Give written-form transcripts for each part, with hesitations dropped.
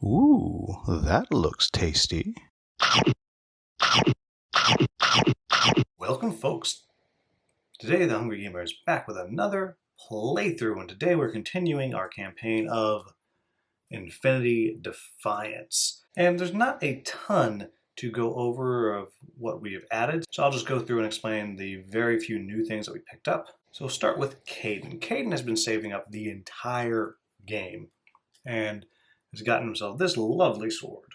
Ooh, that looks tasty. Welcome, folks. Today, the Hungry Gamer is back with another playthrough, and today we're continuing our campaign of Infinity Defiance. And there's not a ton to go over of what we have added, so I'll just go through and explain the very few new things that we picked up. So we'll start with Caden. Caden has been saving up the entire game, and has gotten himself this lovely sword.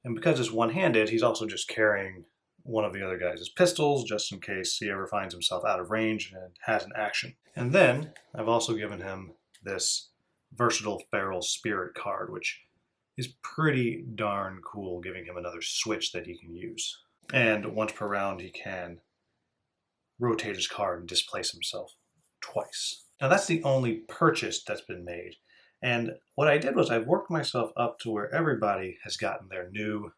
And because it's one-handed, he's also just carrying one of the other guys' pistols, just in case he ever finds himself out of range and has an action. And then I've also given him this versatile feral spirit card, which is pretty darn cool, giving him another switch that he can use. And once per round, he can rotate his card and displace himself twice. Now that's the only purchase that's been made. And what I did was I worked myself up to where everybody has gotten their new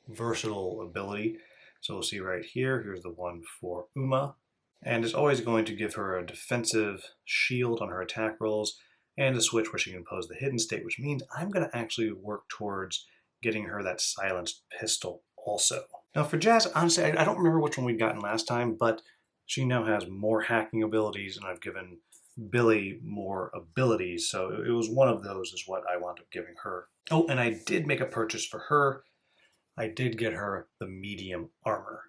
versatile ability. So we'll see right here, here's the one for Uma. And it's always going to give her a defensive shield on her attack rolls and a switch where she can impose the hidden state, which means I'm going to actually work towards getting her that silenced pistol also. Now for Jazz, honestly, I don't remember which one we'd gotten last time, but she now has more hacking abilities, and I've given Billy more abilities, so it was one of those is what I wound up giving her. Oh, and I did make a purchase for her. I did get her the medium armor.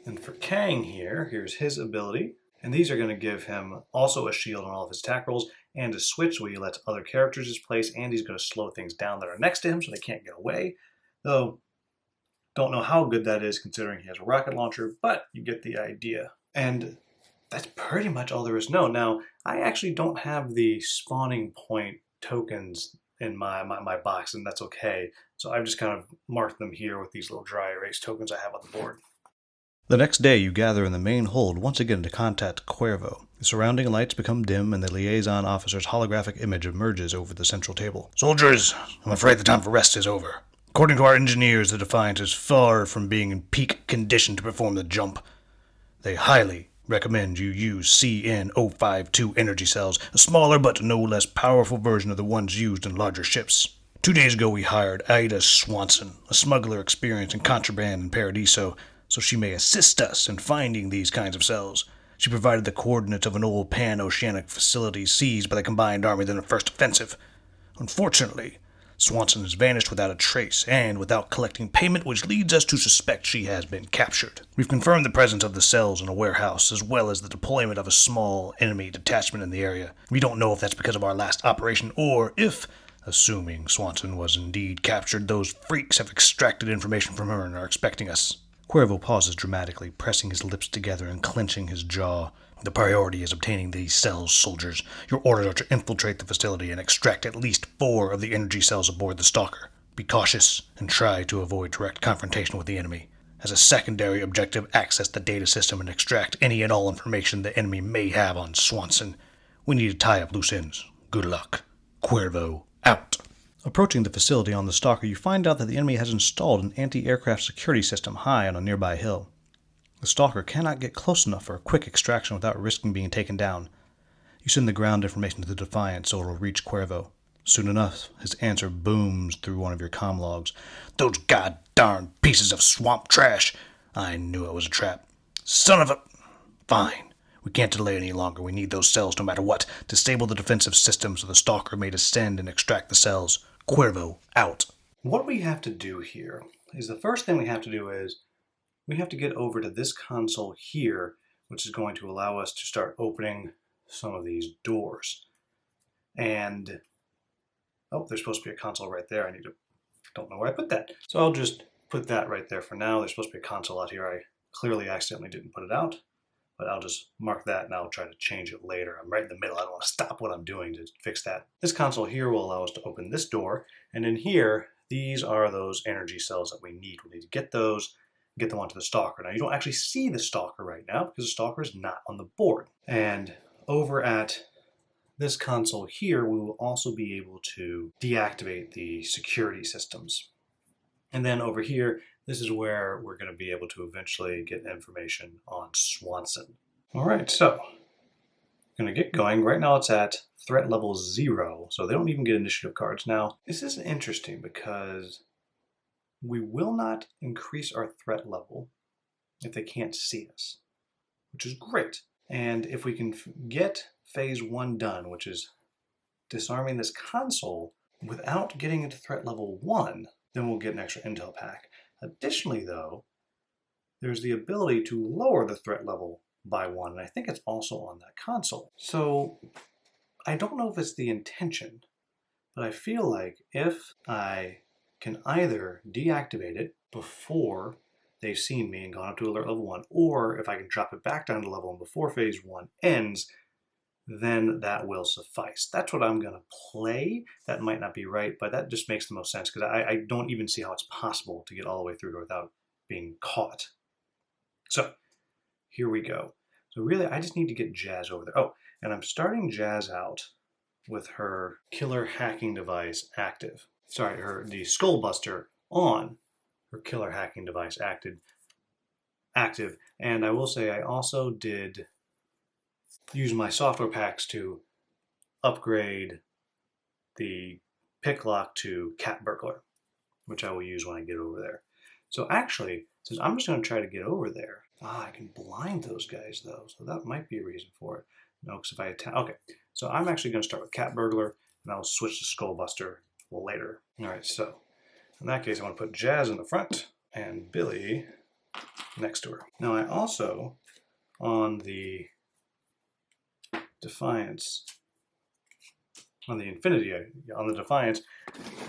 And for Kang here, here's his ability. And these are going to give him also a shield on all of his attack rolls and a switch where he lets other characters displace, and he's going to slow things down that are next to him so they can't get away. Though, don't know how good that is considering he has a rocket launcher, but you get the idea. And that's pretty much all there is to know. Now, I actually don't have the spawning point tokens in my box, and that's okay. So I've just kind of marked them here with these little dry erase tokens I have on the board. The next day, you gather in the main hold once again to contact Cuervo. The surrounding lights become dim, and the liaison officer's holographic image emerges over the central table. Soldiers, I'm afraid the time for rest is over. According to our engineers, the Defiance is far from being in peak condition to perform the jump. They highly recommend you use CN052 energy cells, a smaller but no less powerful version of the ones used in larger ships. 2 days ago we hired Ida Swanson, a smuggler experienced in contraband in Paradiso, so she may assist us in finding these kinds of cells. She provided the coordinates of an old pan-oceanic facility seized by the combined army during the first offensive. Unfortunately, Swanson has vanished without a trace and without collecting payment, which leads us to suspect she has been captured. We've confirmed the presence of the cells in a warehouse, as well as the deployment of a small enemy detachment in the area. We don't know if that's because of our last operation, or if, assuming Swanson was indeed captured, those freaks have extracted information from her and are expecting us. Cuervo pauses dramatically, pressing his lips together and clenching his jaw. The priority is obtaining these cells, soldiers. Your orders are to infiltrate the facility and extract at least 4 of the energy cells aboard the Stalker. Be cautious and try to avoid direct confrontation with the enemy. As a secondary objective, access the data system and extract any and all information the enemy may have on Swanson. We need to tie up loose ends. Good luck. Cuervo, out. Approaching the facility on the Stalker, you find out that the enemy has installed an anti-aircraft security system high on a nearby hill. The Stalker cannot get close enough for a quick extraction without risking being taken down. You send the ground information to the Defiance so it will reach Cuervo. Soon enough, his answer booms through one of your comm logs. Those god-darn pieces of swamp trash! I knew it was a trap. Son of a... Fine. We can't delay any longer. We need those cells no matter what. Disable the defensive system so the Stalker may descend and extract the cells. Cuervo, out. What we have to do here is the first thing we have to do is we have to get over to this console here, which is going to allow us to start opening some of these doors. And, oh, there's supposed to be a console right there. Don't know where I put that. So I'll just put that right there for now. There's supposed to be a console out here. I clearly accidentally didn't put it out, but I'll just mark that and I'll try to change it later. I'm right in the middle. I don't want to stop what I'm doing to fix that. This console here will allow us to open this door. And in here, these are those energy cells that we need. We need to get those, get them onto the Stalker. Now, you don't actually see the Stalker right now because the Stalker is not on the board. And over at this console here, we will also be able to deactivate the security systems. And then over here, this is where we're going to be able to eventually get information on Swanson. All right, so Gonna get going. Right now it's at threat level 0, so they don't even get initiative cards. Now, this is interesting because we will not increase our threat level if they can't see us, which is great. And if we can get phase 1 done, which is disarming this console without getting into threat level 1, then we'll get an extra intel pack. Additionally, though, there's the ability to lower the threat level by 1, and I think it's also on that console. So I don't know if it's the intention, but I feel like if I can either deactivate it before they've seen me and gone up to alert level 1, or if I can drop it back down to level 1 before phase 1 ends, then that will suffice. That's what I'm going to play. That might not be right, but that just makes the most sense because I don't even see how it's possible to get all the way through without being caught. So here we go. So really, I just need to get Jazz over there. Oh, and I'm starting Jazz out with her killer hacking device active. Sorry, the Skull Buster on, her killer hacking device active. And I will say I also did use my software packs to upgrade the pick lock to Cat Burglar, which I will use when I get over there. So actually, since I'm just going to try to get over there, I can blind those guys though, so that might be a reason for it. No, because if I attack, okay. So I'm actually going to start with Cat Burglar, and I'll switch to Skull Buster later. All right, so in that case, I want to put Jazz in the front and Billy next to her. Now I also, on the Defiance, on the Defiance,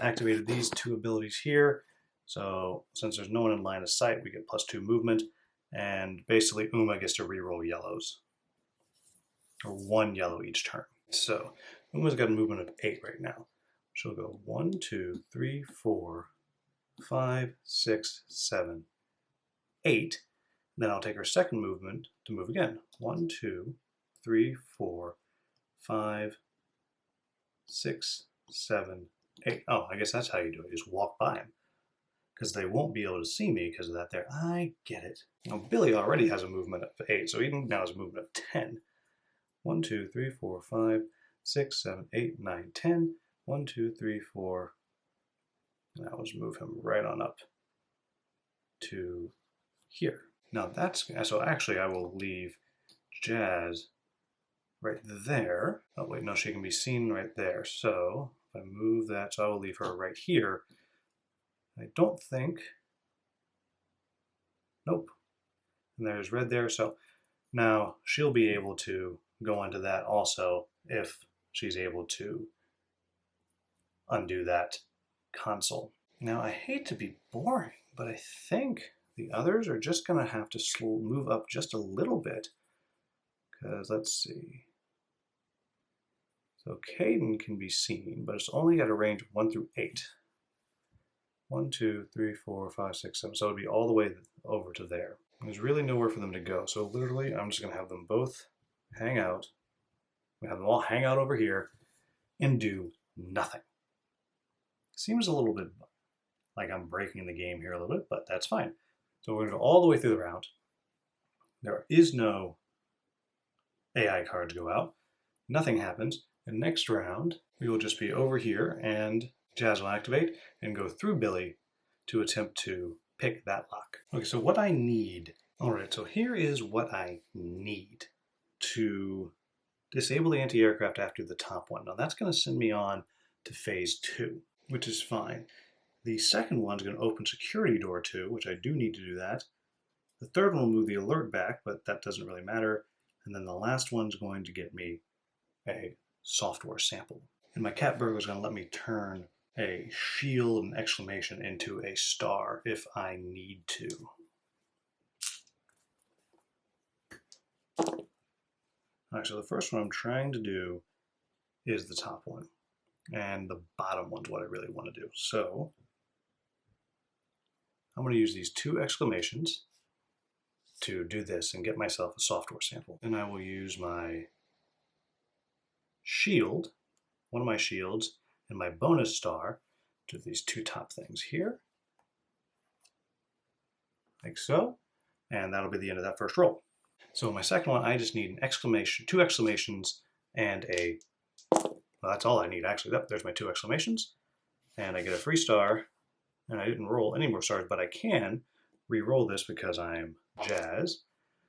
activated these 2 abilities here. So since there's no one in line of sight, we get +2 movement, and basically Uma gets to reroll yellows, or 1 yellow each turn. So Uma's got a movement of 8 right now. She'll go 1, 2, 3, 4, 5, 6, 7, 8. Then I'll take her second movement to move again. 1, 2, 3, 4, 5, 6, 7, 8. Oh, I guess that's how you do it. You just walk by them. Because they won't be able to see me because of that there. I get it. Now, Billy already has a movement of 8, so he now has a movement of 10. 1, 2, 3, 4, 5, 6, 7, 8, 9, 10. 1, 2, 3, 4. Now let's move him right on up to here. Now that's, so actually I will leave Jazz right there. Oh wait, no, she can be seen right there. So if I move that, so I will leave her right here. I don't think, nope. And there's red there, so now she'll be able to go into that also if she's able to undo that console. Now I hate to be boring, but I think the others are just going to have to move up just a little bit. Because let's see. So Caden can be seen, but it's only at a range of 1 through 8. 1, 2, 3, 4, 5, 6, 7. So it'll be all the way over to there. There's really nowhere for them to go. So literally, I'm just going to have them both hang out. We have them all hang out over here and do nothing. Seems a little bit like I'm breaking the game here a little bit, but that's fine. So we're going to go all the way through the round. There is no AI cards go out. Nothing happens. And next round, we will just be over here and Jazz will activate and go through Billy to attempt to pick that lock. Okay, so what I need, all right, so here is what I need to disable the anti-aircraft after the top one. Now that's going to send me on to phase 2, which is fine. The second one's going to open security door 2, which I do need to do that. The third one will move the alert back, but that doesn't really matter. And then the last one's going to get me a software sample. And my Cat Burglar is going to let me turn a shield and exclamation into a star if I need to. All right, so the first one I'm trying to do is the top one. And the bottom one's what I really want to do. So I'm going to use these 2 exclamations to do this and get myself a software sample. And I will use my shield, one of my shields, and my bonus star to these 2 top things here, like so, and that'll be the end of that first roll. So my second one, I just need an exclamation, 2 exclamations, and a, well, that's all I need actually. Yep, there's my 2 exclamations, and I get a free star, and I didn't roll any more stars, but I can re-roll this because I'm Jazz,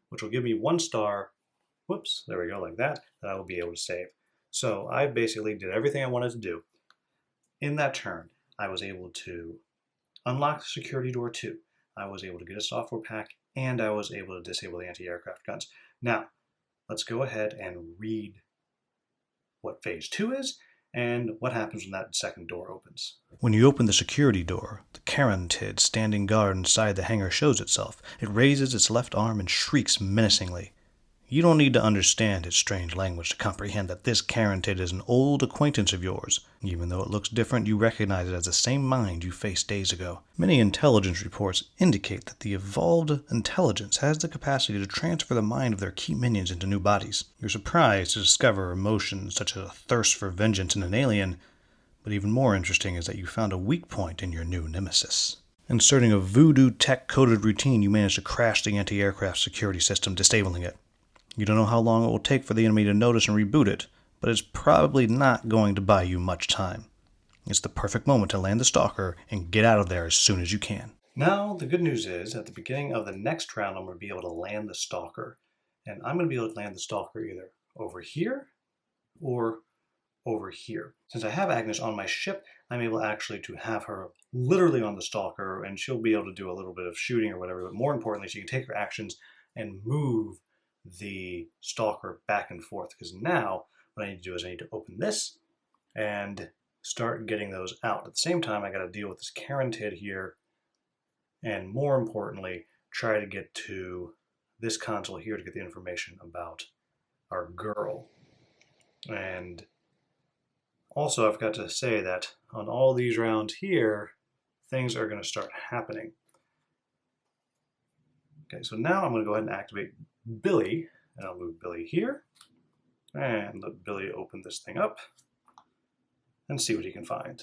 which will give me 1 star. Whoops, there we go, like that I will be able to save. So I basically did everything I wanted to do. In that turn, I was able to unlock the security door 2. I was able to get a software pack, and I was able to disable the anti-aircraft guns. Now, let's go ahead and read what phase 2 is and what happens when that second door opens. When you open the security door, the Carotid standing guard inside the hangar shows itself. It raises its left arm and shrieks menacingly. You don't need to understand its strange language to comprehend that this Carotid is an old acquaintance of yours. Even though it looks different, you recognize it as the same mind you faced days ago. Many intelligence reports indicate that the evolved intelligence has the capacity to transfer the mind of their key minions into new bodies. You're surprised to discover emotions such as a thirst for vengeance in an alien, but even more interesting is that you found a weak point in your new nemesis. Inserting a voodoo tech-coded routine, you managed to crash the anti-aircraft security system, disabling it. You don't know how long it will take for the enemy to notice and reboot it, but it's probably not going to buy you much time. It's the perfect moment to land the stalker and get out of there as soon as you can. Now, the good news is, at the beginning of the next round, I'm going to be able to land the stalker. And I'm going to be able to land the stalker either over here or over here. Since I have Agnes on my ship, I'm able actually to have her literally on the stalker, and she'll be able to do a little bit of shooting or whatever, but more importantly, she can take her actions and move the stalker back and forth, because now what I need to do is I need to open this and start getting those out. At the same time, I got to deal with this Carotid here, and more importantly, try to get to this console here to get the information about our girl. And also, I've got to say that on all these rounds here, things are going to start happening. Okay, so now I'm going to go ahead and activate Billy, and I'll move Billy here, and let Billy open this thing up and see what he can find.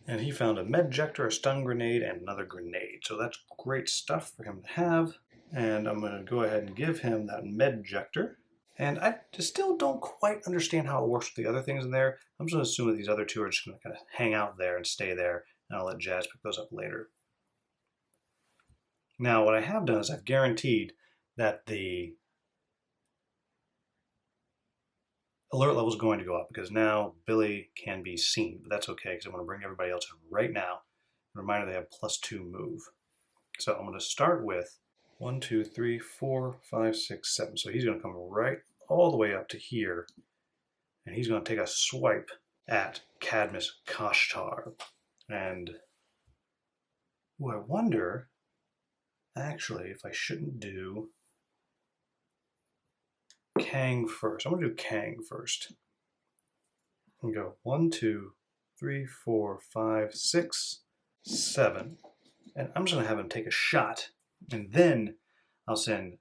And he found a medjector, a stun grenade, and another grenade. So that's great stuff for him to have. And I'm going to go ahead and give him that medjector. And I just still don't quite understand how it works with the other things in there. I'm just going to assume that these other two are just going to kind of hang out there and stay there, and I'll let Jazz pick those up later. Now, what I have done is I've guaranteed that the alert level is going to go up, because now Billy can be seen, but that's okay because I'm going to bring everybody else in right now. Reminder, they have +2 move. So I'm going to start with 1, 2, 3, 4, 5, 6, 7. So he's going to come right all the way up to here, and he's going to take a swipe at Cadmus Kashtar. And I wonder, actually, if I shouldn't do Kang first. I'm going to do Kang first. And go 1, 2, 3, 4, 5, 6, 7. And I'm just going to have him take a shot. And then I'll send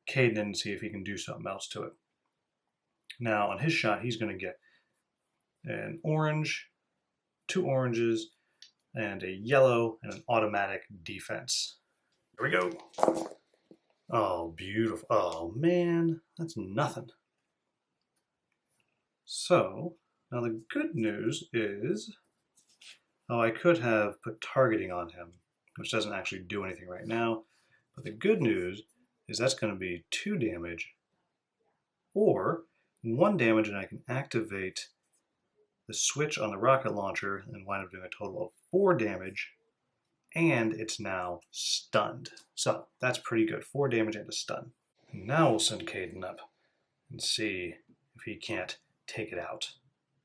Caden in and see if he can do something else to it. Now, on his shot, he's going to get an orange, 2 oranges, and a yellow, and an automatic defense. Here we go. Oh, beautiful. Oh, man, that's nothing. So, now the good news is, I could have put targeting on him, which doesn't actually do anything right now. But the good news is that's going to be 2 damage, or 1 damage, and I can activate the switch on the rocket launcher and wind up doing a total of 4 damage, and it's now stunned. So that's pretty good. 4 damage and a stun. And now we'll send Caden up and see if he can't take it out.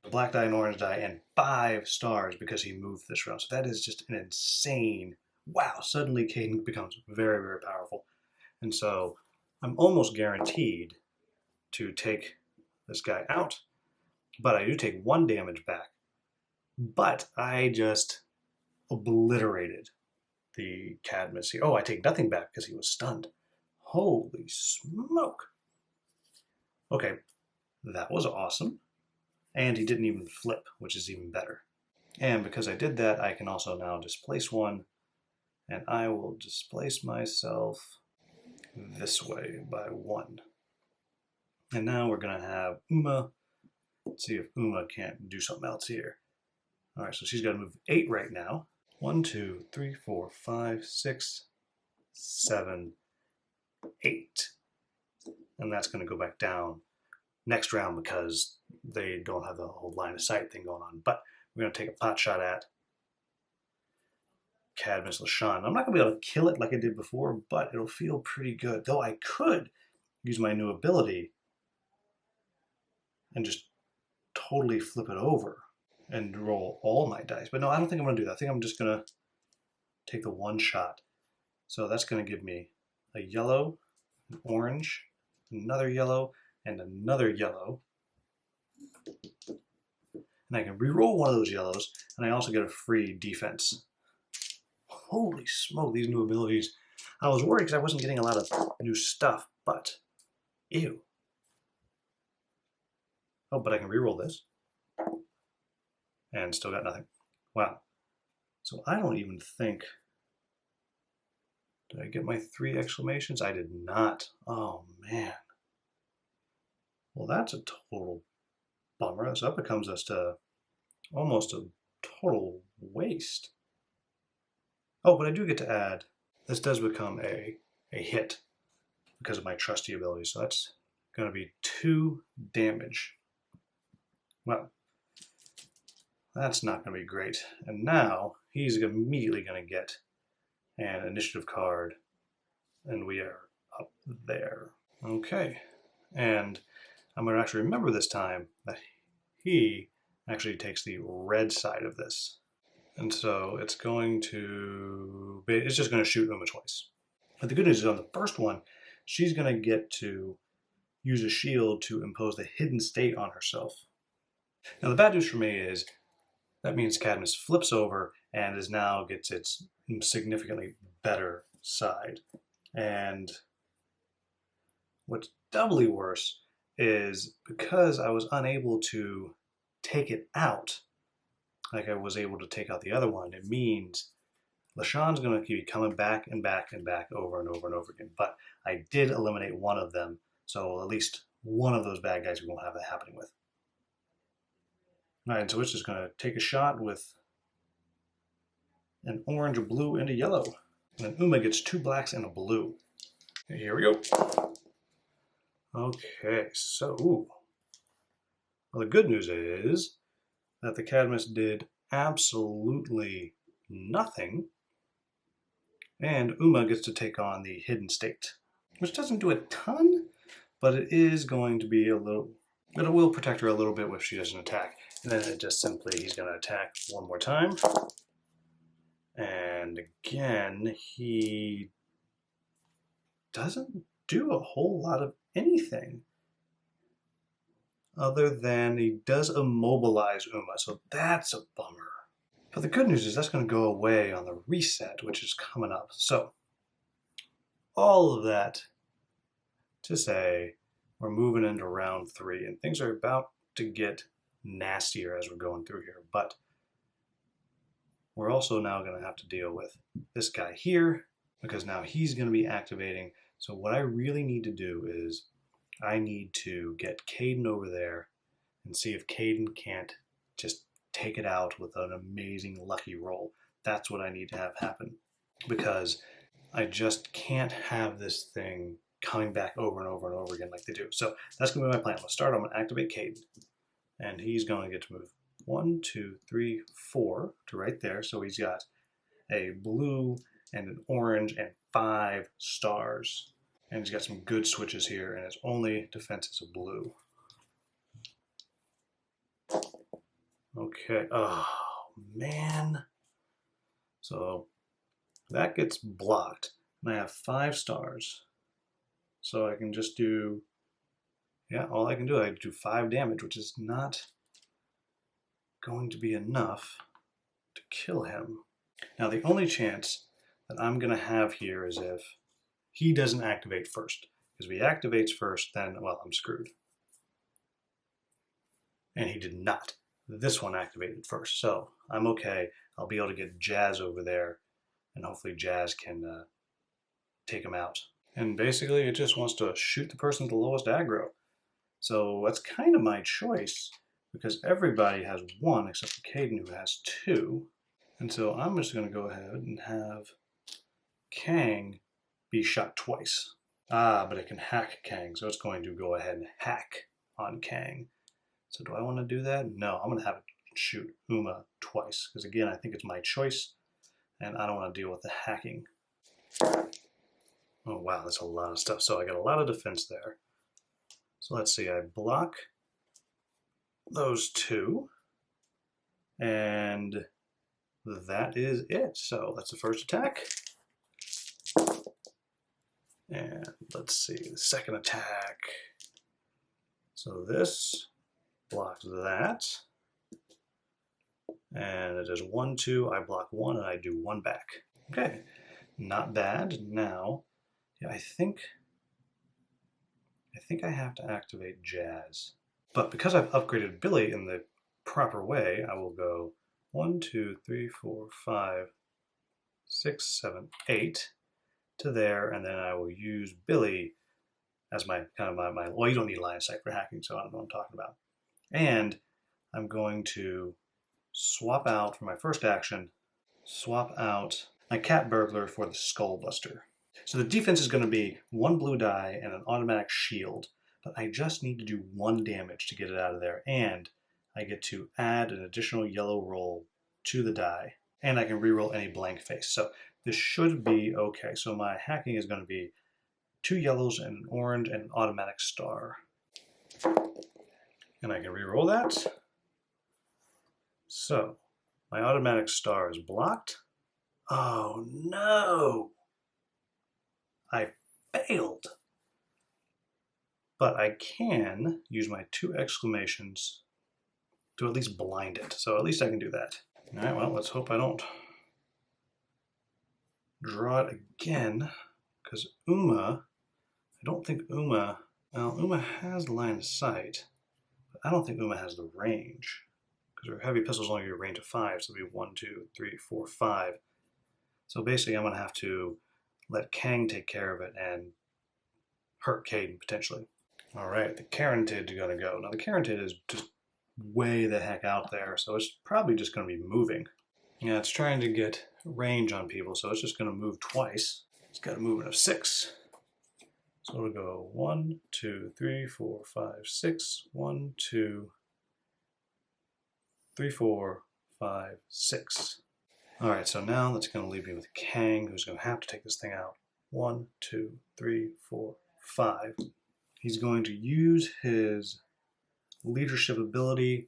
A black die, an orange die, and 5 stars because he moved this round. So that is just an insane, wow, suddenly Caden becomes very, very powerful. And so I'm almost guaranteed to take this guy out, but I do take 1 damage back. But I just obliterated the Cadmus here. Oh, I take nothing back because he was stunned. Holy smoke. Okay, that was awesome. And he didn't even flip, which is even better. And because I did that, I can also now displace 1. And I will displace myself this way by 1. And now we're going to have Uma. Let's see if Uma can't do something else here. All right, so she's got to move 8 right now. 1, 2, 3, 4, 5, 6, 7, 8. And that's going to go back down next round because they don't have the whole line of sight thing going on. But we're going to take a pot shot at Cadmus LaShawn. I'm not going to be able to kill it like I did before, but it'll feel pretty good. Though I could use my new ability and just totally flip it over and roll all my dice. But no, I don't think I'm going to do that. I think I'm just going to take the one shot. So that's going to give me a yellow, an orange, another yellow, and another yellow. And I can re-roll one of those yellows, and I also get a free defense. Holy smoke, these new abilities. I was worried because I wasn't getting a lot of new stuff, but ew. Oh, but I can re-roll this. And still got nothing. Wow. So I don't even think... Did I get my 3 exclamations? I did not. Oh, man. Well, that's a total bummer. So that becomes us to almost a total waste. Oh, but I do get to add, this does become a hit because of my trusty ability. So that's going to be 2 damage. Well, that's not going to be great. And now he's immediately going to get an initiative card, and we are up there. Okay, and I'm going to actually remember this time that he actually takes the red side of this. And so it's going to, it's just going to shoot Uma twice. But the good news is on the first one, she's going to get to use a shield to impose the hidden state on herself. Now the bad news for me is that means Cadmus flips over and is now gets its significantly better side. And what's doubly worse is because I was unable to take it out like I was able to take out the other one, it means LaShawn's going to keep coming back and back and back over and over and over again. But I did eliminate one of them, so at least one of those bad guys we won't have that happening with. All right, so it's just going to take a shot with an orange, a blue, and a yellow. And then Uma gets 2 blacks and a blue. Here we go. Okay, so well, the good news is that the Cadmus did absolutely nothing, and Uma gets to take on the hidden state, which doesn't do a ton, but it is going to be a little, but it will protect her a little bit if she doesn't attack. And then it just simply, he's going to attack one more time. And again, he doesn't do a whole lot of anything other than he does immobilize Uma, so that's a bummer. But the good news is that's going to go away on the reset, which is coming up. So all of that to say, we're moving into round 3, and things are about to get nastier as we're going through here. But we're also now going to have to deal with this guy here, because now he's going to be activating. So what I really need to do is I need to get Caden over there and see if Caden can't just take it out with an amazing lucky roll. That's what I need to have happen, because I just can't have this thing coming back over and over and over again like they do. So that's going to be my plan. Let's start. I'm going to activate Caden, and he's going to get to move 1, 2, 3, 4 to right there. So he's got a blue and an orange and 5 stars. And he's got some good switches here, and his only defense is a blue. Okay, oh man. So that gets blocked, and I have 5 stars. So I can just do, yeah, all I can do, I do 5 damage, which is not going to be enough to kill him. Now the only chance that I'm going to have here is if he doesn't activate first. Because if he activates first, then, well, I'm screwed. And he did not. This one activated first, so I'm okay. I'll be able to get Jazz over there, and hopefully Jazz can take him out. And basically it just wants to shoot the person with the lowest aggro. So that's kind of my choice because everybody has one except for Caden who has two. And so I'm just going to go ahead and have Kang be shot twice. Ah, but it can hack Kang, so it's going to go ahead and hack on Kang. So do I want to do that? No, I'm going to have it shoot Uma twice because again, I think it's my choice and I don't want to deal with the hacking. Oh wow, that's a lot of stuff. So I got a lot of defense there. So let's see, I block those two and that is it. So that's the first attack. And let's see, the second attack. So this blocks that. And it is 1, 2, I block 1 and I do 1 back. Okay, not bad. Now, yeah, I think I have to activate Jazz. But because I've upgraded Billy in the proper way, I will go 1, 2, 3, 4, 5, 6, 7, 8 to there, and then I will use Billy as my well, you don't need line of sight for hacking, so I don't know what I'm talking about. And I'm going to swap out for my first action, swap out my Cat Burglar for the Skull Buster. So the defense is going to be 1 blue die and an automatic shield, but I just need to do 1 damage to get it out of there, and I get to add an additional yellow roll to the die, and I can reroll any blank face. So this should be okay. So my hacking is going to be 2 yellows and an orange and an automatic star. And I can reroll that. So my automatic star is blocked. Oh no! I failed. But I can use my 2 exclamations to at least blind it. So at least I can do that. All right, well, let's hope I don't draw it again, because Uma, I don't think Uma, well, Uma has line of sight, but I don't think Uma has the range, because her heavy pistols only give a range of 5, so it'll be 1, 2, 3, 4, 5. So basically I'm going to have to let Kang take care of it and hurt Caden potentially. All right, the Carotid is going to go. Now the Carotid is just way the heck out there, so it's probably just going to be moving. Yeah, it's trying to get range on people, so it's just going to move twice. It's got a movement of 6. So it'll go 1, 2, 3, 4, 5, 6. 1, 2, 3, 4, 5, 6. All right, so now that's going to leave me with Kang, who's going to have to take this thing out. 1, 2, 3, 4, 5. He's going to use his leadership ability,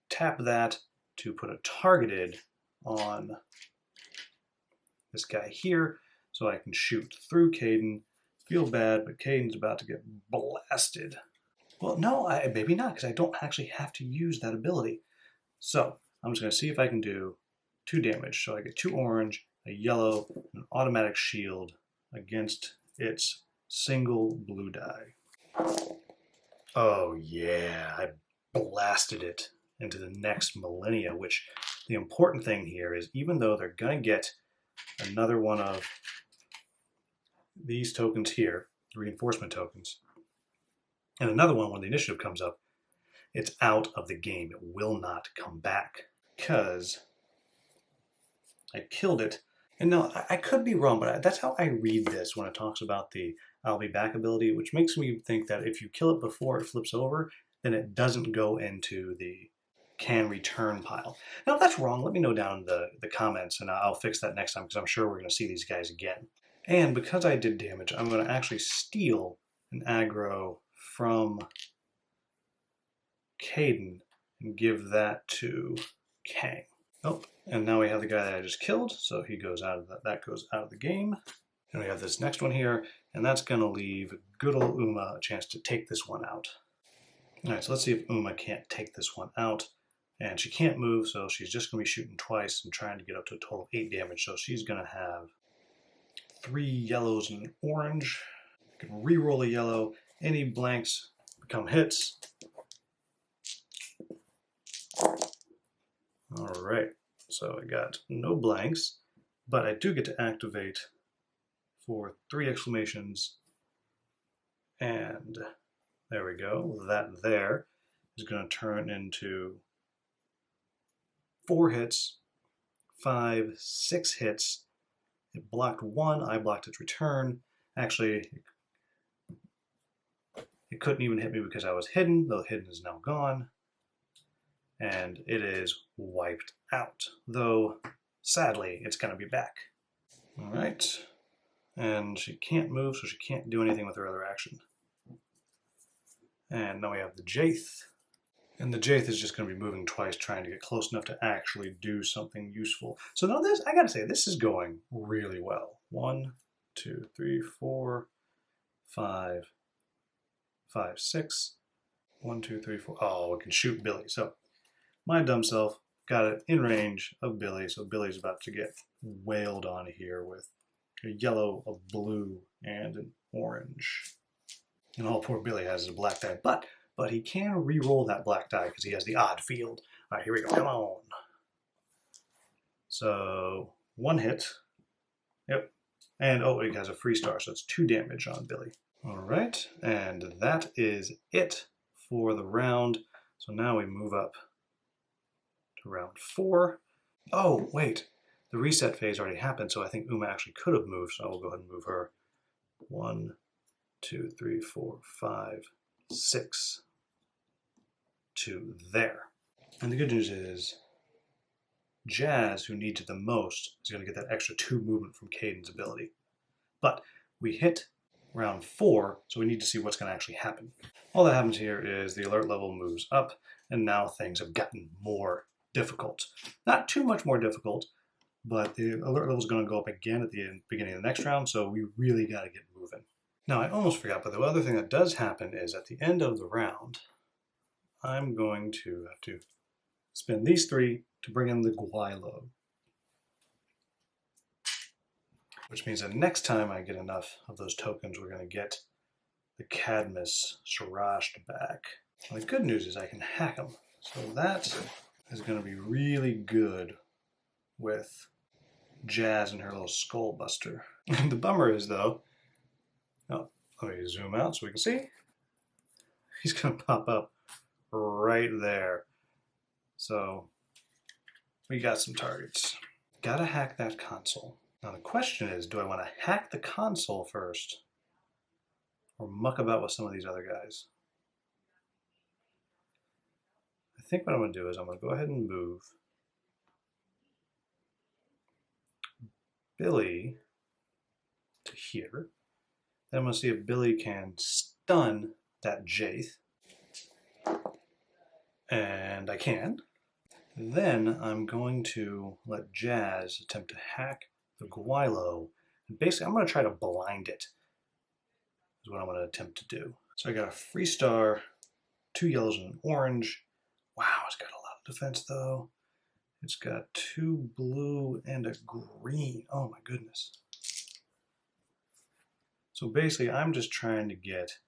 tap that to put a targeted on this guy here so I can shoot through Caden. Feel bad, but Caden's about to get blasted. Well, no, maybe not, because I don't actually have to use that ability. So I'm just going to see if I can do 2 damage. So I get 2 orange, a yellow, an automatic shield against its single blue die. Oh yeah, I blasted it into the next millennia, which the important thing here is even though they're going to get another one of these tokens here, reinforcement tokens, and another one when the initiative comes up, it's out of the game. It will not come back because I killed it. And no, I could be wrong, but that's how I read this when it talks about the I'll be back ability, which makes me think that if you kill it before it flips over, then it doesn't go into the can return pile. Now, if that's wrong, let me know down in the comments, and I'll fix that next time because I'm sure we're going to see these guys again. And because I did damage, I'm going to actually steal an aggro from Caden and give that to Kang. Oh, and now we have the guy that I just killed, so he goes out of that goes out of the game. And we have this next one here, and that's going to leave good old Uma a chance to take this one out. All right, so let's see if Uma can't take this one out. And she can't move, so she's just going to be shooting twice and trying to get up to a total of 8 damage. So she's going to have 3 yellows and an orange. You can re-roll a yellow. Any blanks become hits. All right, so I got no blanks, but I do get to activate for 3 exclamations. And there we go. That there is going to turn into 4 hits, 5, 6 hits. It blocked 1. I blocked its return. Actually, it couldn't even hit me because I was hidden. The hidden is now gone. And it is wiped out. Though, sadly, it's going to be back. All right. And she can't move, so she can't do anything with her other action. And now we have the Jaith. And the Jaith is just going to be moving twice, trying to get close enough to actually do something useful. So now this, I got to say, this is going really well. 1, 2, 3, 4, 5, 5, 6. 1, 2, 3, 4. Oh, we can shoot Billy. So my dumb self got it in range of Billy. So Billy's about to get wailed on here with a yellow, a blue, and an orange. And all poor Billy has is a black die. But he can re-roll that black die because he has the odd field. All right, here we go. Come on. So 1 hit. Yep. And oh, he has a free star, so it's 2 damage on Billy. All right, and that is it for the round. So now we move up to round 4. Oh, wait. The reset phase already happened, so I think Uma actually could have moved, so I will go ahead and move her. 1, 2, 3, 4, 5, 6 to there. And the good news is Jazz, who needs it the most, is going to get that extra 2 movement from Caden's ability. But we hit round 4, so we need to see what's going to actually happen. All that happens here is the alert level moves up, and now things have gotten more difficult. Not too much more difficult, but the alert level is going to go up again at the beginning of the next round, so we really got to get moving. Now, I almost forgot, but the other thing that does happen is at the end of the round, I'm going to have to spend these 3 to bring in the Guilo. Which means that next time I get enough of those tokens, we're going to get the Cadmus Sirashed back. And the good news is I can hack them. So that is going to be really good with Jazz and her little skull buster. The bummer is, though, oh, let me zoom out so we can see. He's going to pop up right there. So we got some targets. Gotta hack that console. Now the question is, do I want to hack the console first or muck about with some of these other guys? I think what I'm going to do is I'm going to go ahead and move Billy to here. Then I'm going to see if Billy can stun that Jaith. And I can. Then I'm going to let Jazz attempt to hack the Guilo. And basically, I'm going to try to blind it, is what I'm going to attempt to do. So I got a free star, 2 yellows and an orange. Wow, it's got a lot of defense, though. It's got 2 blue and a green. Oh, my goodness. So basically, I'm just trying to get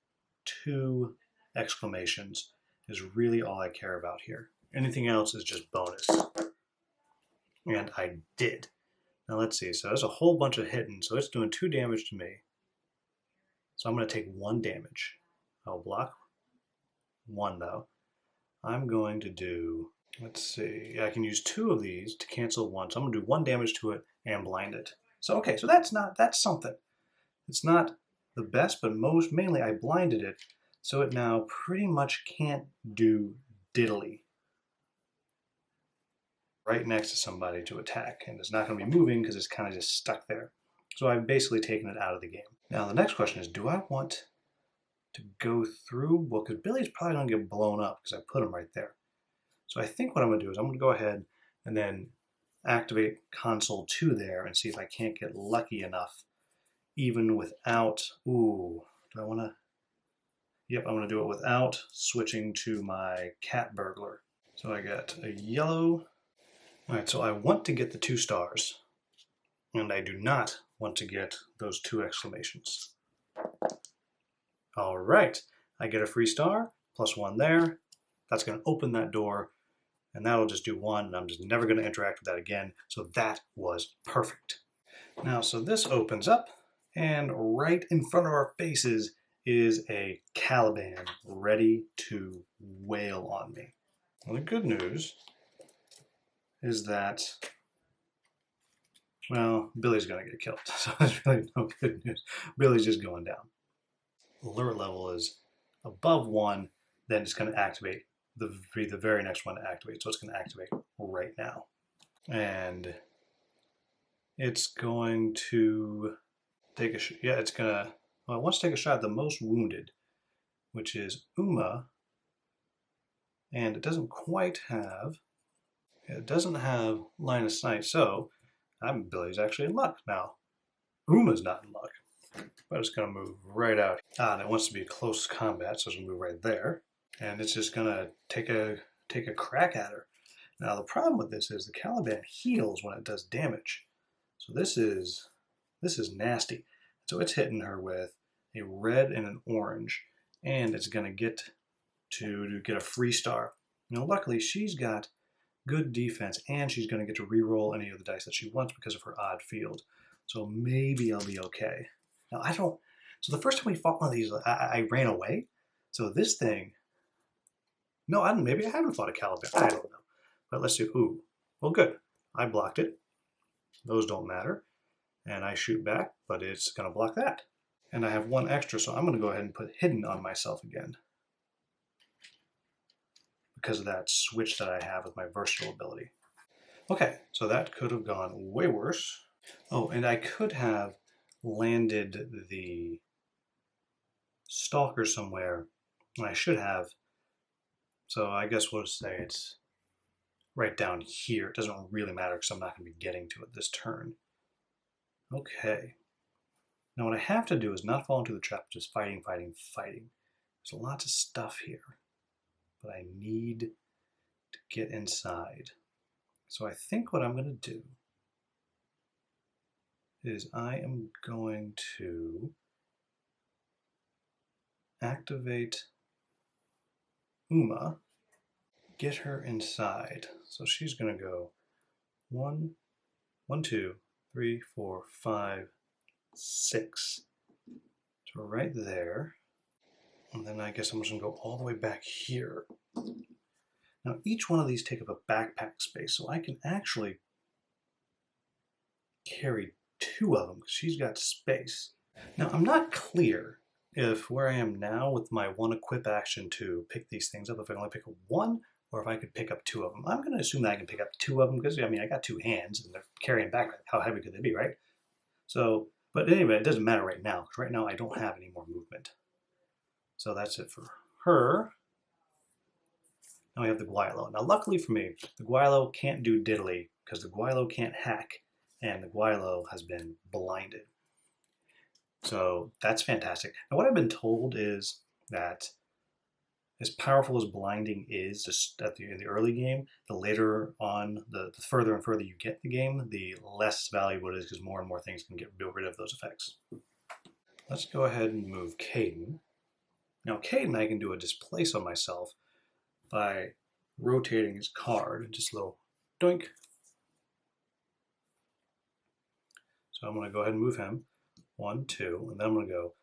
2 exclamations is really all I care about here. Anything else is just bonus. And I did. Now let's see. So there's a whole bunch of hitting. So it's doing 2 damage to me. So I'm going to take 1 damage. I'll block 1 though. I'm going to do, let's see. I can use 2 of these to cancel 1. So I'm going to do 1 damage to it and blind it. So okay, so that's something. It's not the best, but mainly I blinded it. So it now pretty much can't do diddly right next to somebody to attack, and it's not going to be moving because it's kind of just stuck there. So I've basically taken it out of the game. Now the next question is, do I want to go through? Well, because Billy's probably going to get blown up because I put him right there. So I think what I'm going to do is I'm going to go ahead and then activate console 2 there and see if I can't get lucky enough even without, ooh, do I want to? Yep, I'm going to do it without switching to my cat burglar. So I got a yellow. All right, so I want to get the 2 stars, and I do not want to get those 2 exclamations. All right, I get a free star, +1 there. That's going to open that door, and that'll just do 1, and I'm just never going to interact with that again. So that was perfect. Now, so this opens up, And right in front of our faces is a Caliban ready to wail on me. Well, the good news is that, well, Billy's going to get killed. So there's really no good news. Billy's just going down. Alert level is above 1, then it's going to activate the very next one to activate. So it's going to activate right now. And it's going to take a yeah, it's going to, well, it wants to take a shot at the most wounded, which is Uma, and it doesn't have line of sight, so Billy's actually in luck now. Uma's not in luck, but it's going to move right out. And it wants to be close combat, so it's going to move right there, and it's just going to take a crack at her. Now the problem with this is the Caliban heals when it does damage, so this is nasty. So it's hitting her with a red and an orange, and it's going to get a free star. Now luckily she's got good defense, and she's going to get to re-roll any of the dice that she wants because of her odd field. So maybe I'll be okay. Now I don't. So the first time we fought one of these, I ran away. So this thing. No, I don't. Maybe I haven't fought a Caliban. I don't know. But let's see. Ooh. Well, good. I blocked it. Those don't matter. And I shoot back, but it's going to block that. And I have 1 extra, so I'm going to go ahead and put hidden on myself again, because of that switch that I have with my versatile ability. Okay, so that could have gone way worse. Oh, and I could have landed the stalker somewhere, and I should have. So I guess we'll say it's right down here. It doesn't really matter because I'm not going to be getting to it this turn. Okay. Now what I have to do is not fall into the trap, just fighting, fighting, fighting. There's lots of stuff here, but I need to get inside. So I think what I'm going to do is I am going to activate Uma, get her inside. So she's going to go 1, 2, 3, 4, 5, 6 to right there. And then I guess I'm just going to go all the way back here. Now each one of these take up a backpack space, so I can actually carry 2 of them because she's got space. Now I'm not clear if where I am now with my 1 equip action to pick these things up, if I only pick up 1 or if I could pick up 2 of them. I'm going to assume that I can pick up 2 of them because, I mean, I got 2 hands and they're carrying back. How heavy could they be, right? So, but anyway, it doesn't matter right now because right now I don't have any more movement. So that's it for her. Now we have the Guilo. Now luckily for me, the Guilo can't do diddly because the Guilo can't hack and the Guilo has been blinded. So that's fantastic. Now what I've been told is that as powerful as blinding is just in the early game, the later on, the further and further you get in the game, the less valuable it is because more and more things can get rid of those effects. Let's go ahead and move Caden. Now Caden, I can do a displace on myself by rotating his card, just a little doink. So I'm going to go ahead and move him. 1, 2, and then I'm going to go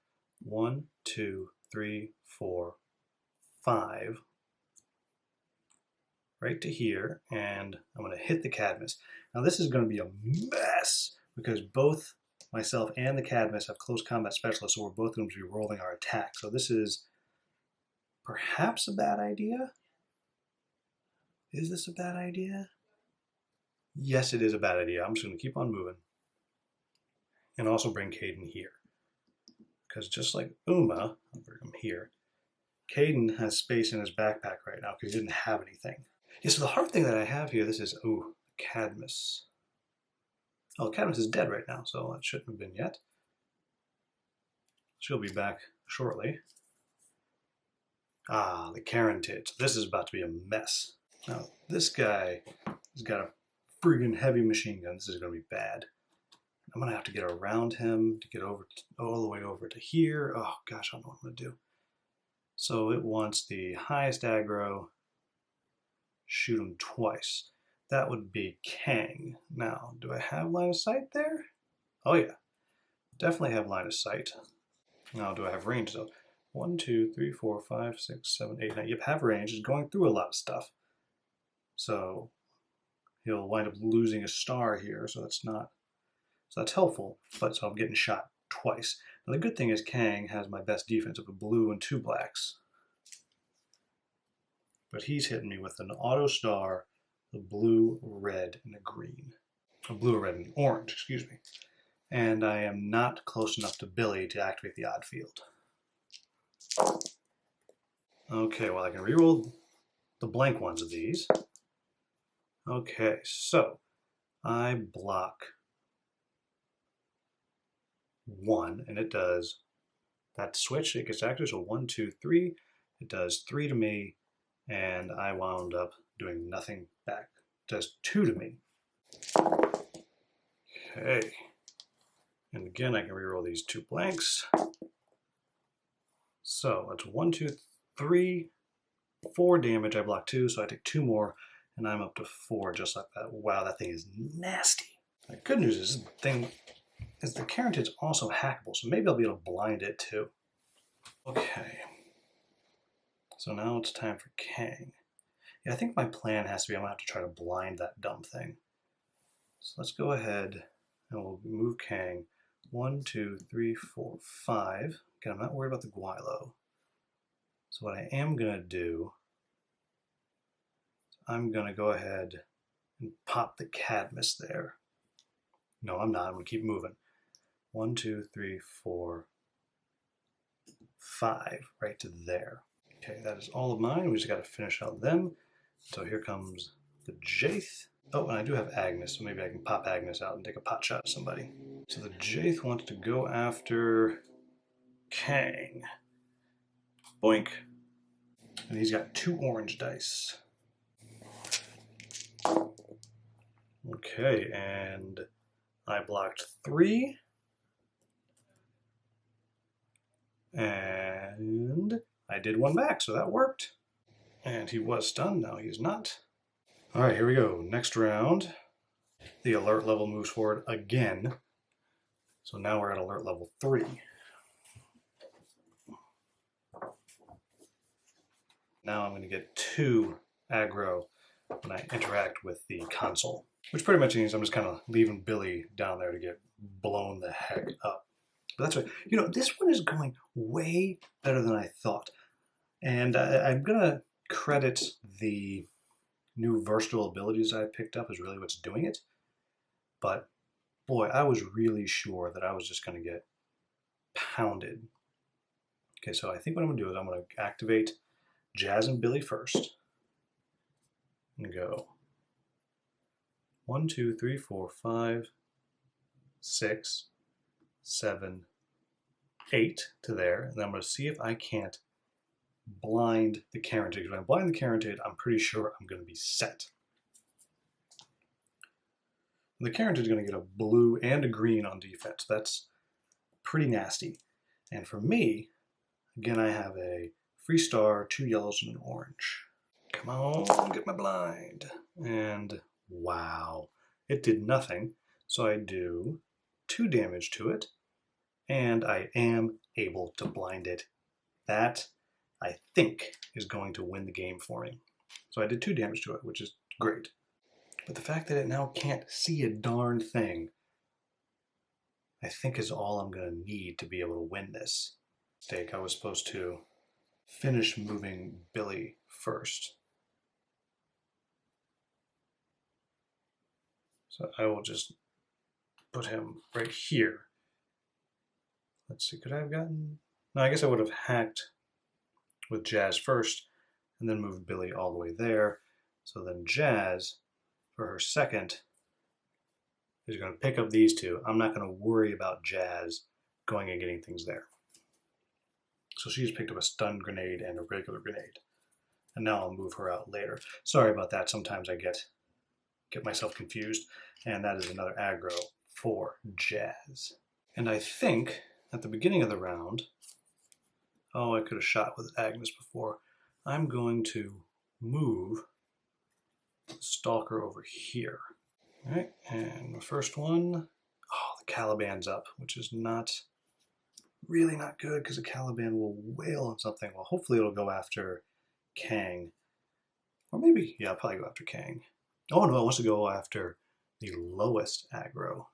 1, 2, 3, 4, 5, right to here, and I'm going to hit the Cadmus. Now this is going to be a mess because both myself and the Cadmus have close combat specialists, so we're both going to be rolling our attack. So this is perhaps a bad idea. Is this a bad idea? Yes, it is a bad idea. I'm just going to keep on moving. And also bring Caden here. Because just like Uma, I'll bring him here, Caden has space in his backpack right now because he didn't have anything. Yeah, so the hard thing that I have here, this is, Cadmus. Oh, Cadmus is dead right now, so it shouldn't have been yet. She'll be back shortly. Ah, the Carotid. This is about to be a mess. Now, this guy has got a friggin' heavy machine gun. This is going to be bad. I'm going to have to get around him to get over all the way over to here. Oh, gosh, I don't know what I'm going to do. So it wants the highest aggro, shoot him twice. That would be Kang. Now, do I have line of sight there? Oh, yeah. definitely have line of sight. Now, do I have range though? 1, 2, 3, 4, 5, 6, 7, 8, 9. Yep, have range. Is going through a lot of stuff. So he'll wind up losing a star here, so that's helpful, but so I'm getting shot twice. Now the good thing is Kang has my best defense of a blue and 2 blacks. But he's hitting me with an auto star, a blue, red, and a green. A blue, red, and orange, excuse me. And I am not close enough to Billy to activate the odd field. Okay, well I can reroll the blank ones of these. Okay, so I block 1, and it does that switch. It gets active, so 1, 2, 3. It does 3 to me, and I wound up doing nothing back. It does 2 to me. Okay, and again I can reroll these 2 blanks. So that's 1, 2, 3, 4 damage. I block 2, so I take 2 more, and I'm up to 4 just like that. Wow, that thing is nasty. The good news is the Carotid's also hackable, so maybe I'll be able to blind it too. Okay, so now it's time for Kang. Yeah, I think my plan has to be I'm gonna have to try to blind that dumb thing. So let's go ahead and we'll move Kang. 1, 2, 3, 4, 5. Again, I'm not worried about the Guilo. So what I am gonna do, I'm gonna go ahead and pop the Cadmus there. No, I'm not. I'm gonna keep moving. 1, 2, 3, 4, 5, right to there. Okay, that is all of mine. We just got to finish out them. So here comes the Jaith. Oh, and I do have Agnes, so maybe I can pop Agnes out and take a pot shot at somebody. So the Jaith wants to go after Kang. Boink. And he's got 2 orange dice. Okay, and I blocked 3. And I did 1 back, so that worked. And he was stunned, now he's not. All right, here we go. Next round. The alert level moves forward again. So now we're at alert level 3. Now I'm going to get 2 aggro when I interact with the console, which pretty much means I'm just kind of leaving Billy down there to get blown the heck up. But that's right. You know, this one is going way better than I thought. And I'm going to credit the new versatile abilities I picked up is really what's doing it. But boy, I was really sure that I was just going to get pounded. Okay, so I think what I'm going to do is I'm going to activate Jazz and Billy first. And go 1, 2, 3, 4, 5, 6, 7, 8 to there. And then I'm going to see if I can't blind the Carotid. If I blind the Carotid, I'm pretty sure I'm going to be set. And the Carotid is going to get a blue and a green on defense. That's pretty nasty. And for me, again, I have a free star, 2 yellows, and an orange. Come on, get my blind. And wow, it did nothing. So I do 2 damage to it, and I am able to blind it. That, I think, is going to win the game for me. So I did 2 damage to it, which is great. But the fact that it now can't see a darn thing, I think is all I'm going to need to be able to win this. Mistake, I was supposed to finish moving Billy first. So I will just put him right here. Let's see, could I have gotten... No, I guess I would have hacked with Jazz first and then moved Billy all the way there. So then Jazz, for her second, is going to pick up these 2. I'm not going to worry about Jazz going and getting things there. So she's picked up a stun grenade and a regular grenade. And now I'll move her out later. Sorry about that. Sometimes I get myself confused. And that is another aggro for Jazz. And I think at the beginning of the round, oh, I could have shot with Agnes before. I'm going to move the Stalker over here. All right, and the first one, oh, the Caliban's up, which is really not good because the Caliban will wail on something. Well, hopefully it'll go after Kang. Or maybe, yeah, I'll probably go after Kang. Oh no, it wants to go after the lowest aggro.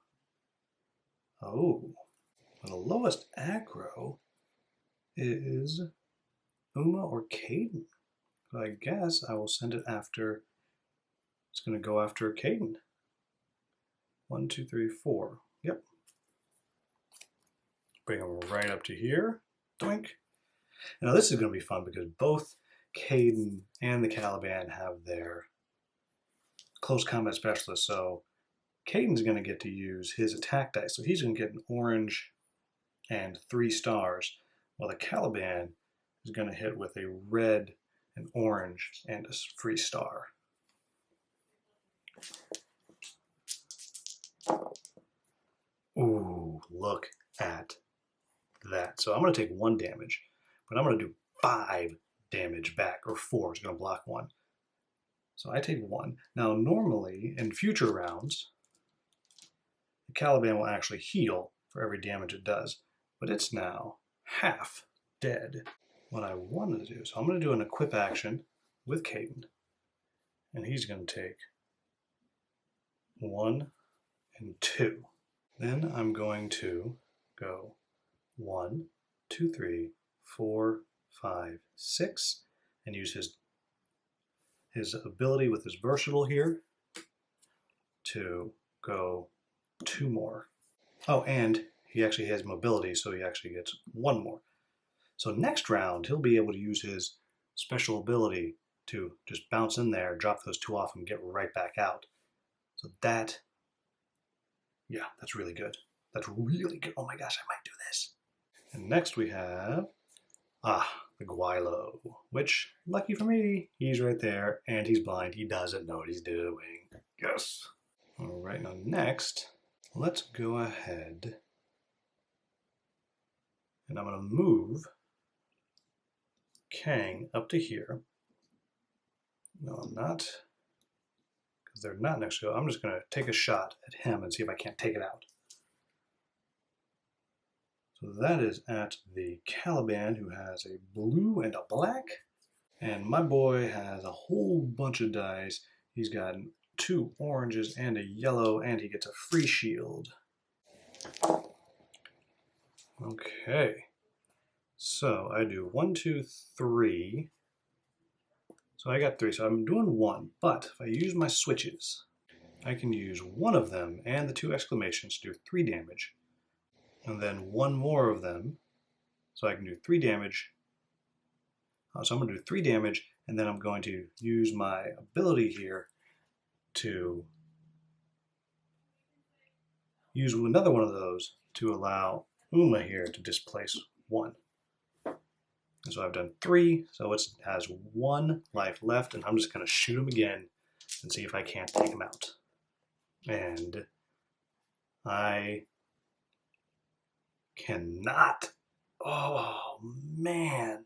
Oh, well, the lowest aggro is Uma or Caden. So I guess I will send it after, it's going to go after Caden. 1, 2, 3, 4. Yep. Bring him right up to here. Doink. Now this is going to be fun because both Caden and the Caliban have their close combat specialist. So Caden's going to get to use his attack dice. So he's going to get an orange and 3 stars, while the Caliban is going to hit with a red, an orange, and a free star. Ooh, look at that. So I'm going to take 1 damage, but I'm going to do 5 damage back, or 4 is going to block 1. So I take 1. Now normally, in future rounds, the Caliban will actually heal for every damage it does, but it's now half dead. What I want to do, so I'm going to do an equip action with Caden, and he's going to take 1 and 2. Then I'm going to go 1, 2, 3, 4, 5, 6, and use his ability with his versatile here to go 2 more. Oh, and he actually has mobility, so he actually gets 1 more. So next round, he'll be able to use his special ability to just bounce in there, drop those 2 off, and get right back out. So that, yeah, that's really good. That's really good. Oh my gosh, I might do this. And next we have, the Guilo, which, lucky for me, he's right there, and he's blind. He doesn't know what he's doing. Yes. All right, now next, let's go ahead, and I'm going to move Kang up to here. No, I'm not, because they're not next to it. I'm just going to take a shot at him and see if I can't take it out. So that is at the Caliban, who has a blue and a black. And my boy has a whole bunch of dice. He's got 2 oranges and a yellow, and he gets a free shield. Okay. So I do 1, 2, 3. So I got 3, so I'm doing 1. But if I use my switches, I can use 1 of them and the 2 exclamations to do 3 damage. And then 1 more of them, so I can do 3 damage. So I'm going to do 3 damage, and then I'm going to use my ability here to use another one of those to allow Uma here to displace 1. And so I've done 3, so it has 1 life left, and I'm just going to shoot him again and see if I can't take him out. And I cannot. Oh, man.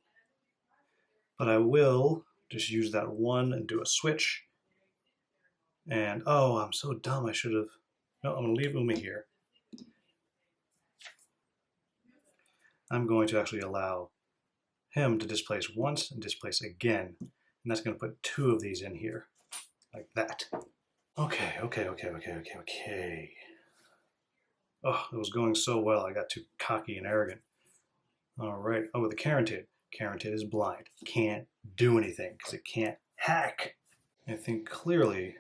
But I will just use that 1 and do a switch. And, oh, I'm so dumb. I should have. No, I'm going to leave Uma here. I'm going to actually allow him to displace once and displace again. And that's going to put 2 of these in here. Like that. Okay. Oh, it was going so well. I got too cocky and arrogant. All right. Oh, with the Carotid. Carotid is blind. Can't do anything because it can't hack. I think clearly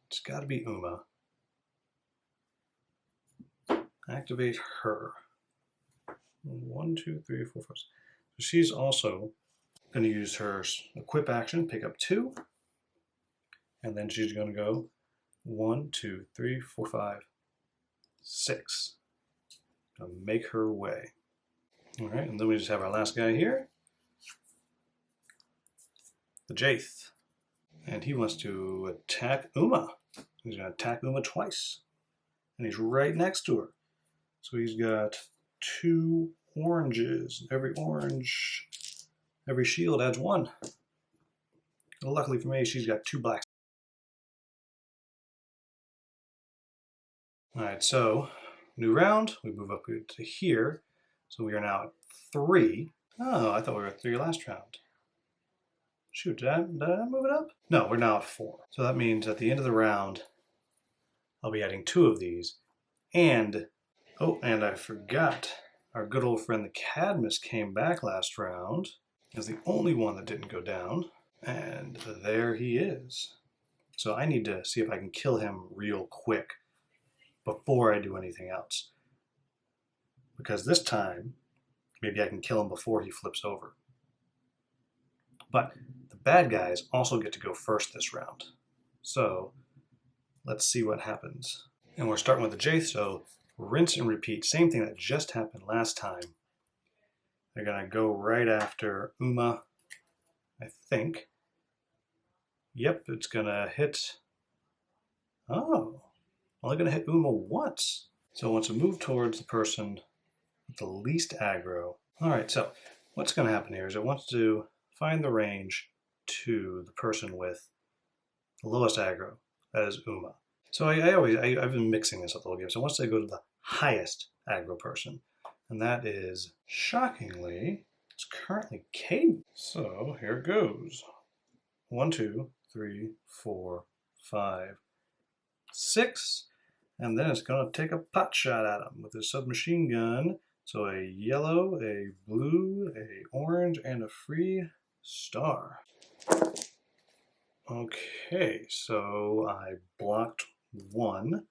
it's got to be Uma. Activate her. 1, 2, 3, 4, 5. So she's also going to use her equip action, pick up 2. And then she's going to go 1, 2, 3, 4, 5, 6. Gonna make her way. All right, and then we just have our last guy here, the Jaith. And he wants to attack Uma. He's going to attack Uma twice. And he's right next to her. So he's got 2 oranges. Every orange, every shield adds 1. Well, luckily for me, she's got 2 blacks. All right, so New round, we move up to here. So we are now at 3. Oh, I thought we were at 3 last round. Shoot, did I move it up? No, we're now at 4. So that means at the end of the round, I'll be adding 2 of these. And, oh, and I forgot, our good old friend the Cadmus came back last round. Is the only one that didn't go down. And there he is. So I need to see if I can kill him real quick before I do anything else. Because this time, maybe I can kill him before he flips over. But the bad guys also get to go first this round. So let's see what happens. And we're starting with the Jaith, so rinse and repeat. Same thing that just happened last time. They're going to go right after Uma, I think. Yep, it's going to hit... Oh, only going to hit Uma once. So it wants to move towards the person with the least aggro. All right, so what's going to happen here is it wants to find the range to the person with the lowest aggro. That is Uma. So I've been mixing this up the whole game. So once they go to the highest aggro person, and that is, shockingly, it's currently Caden. So here it goes. 1, 2, 3, 4, 5, 6. And then it's going to take a pot shot at him with his submachine gun. So a yellow, a blue, a orange, and a free star. Okay, so I blocked 1,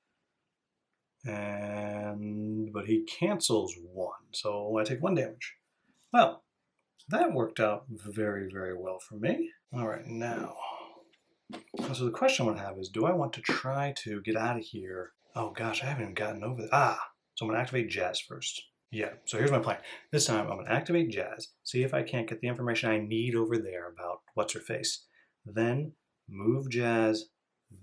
but he cancels 1, so I take 1 damage. Well, that worked out very, very well for me. All right, now, so the question I want to have is, do I want to try to get out of here? Oh gosh, I haven't even gotten over it. So I'm going to activate Jazz first. Yeah, so here's my plan. This time I'm going to activate Jazz, see if I can't get the information I need over there about what's-her-face. Then move Jazz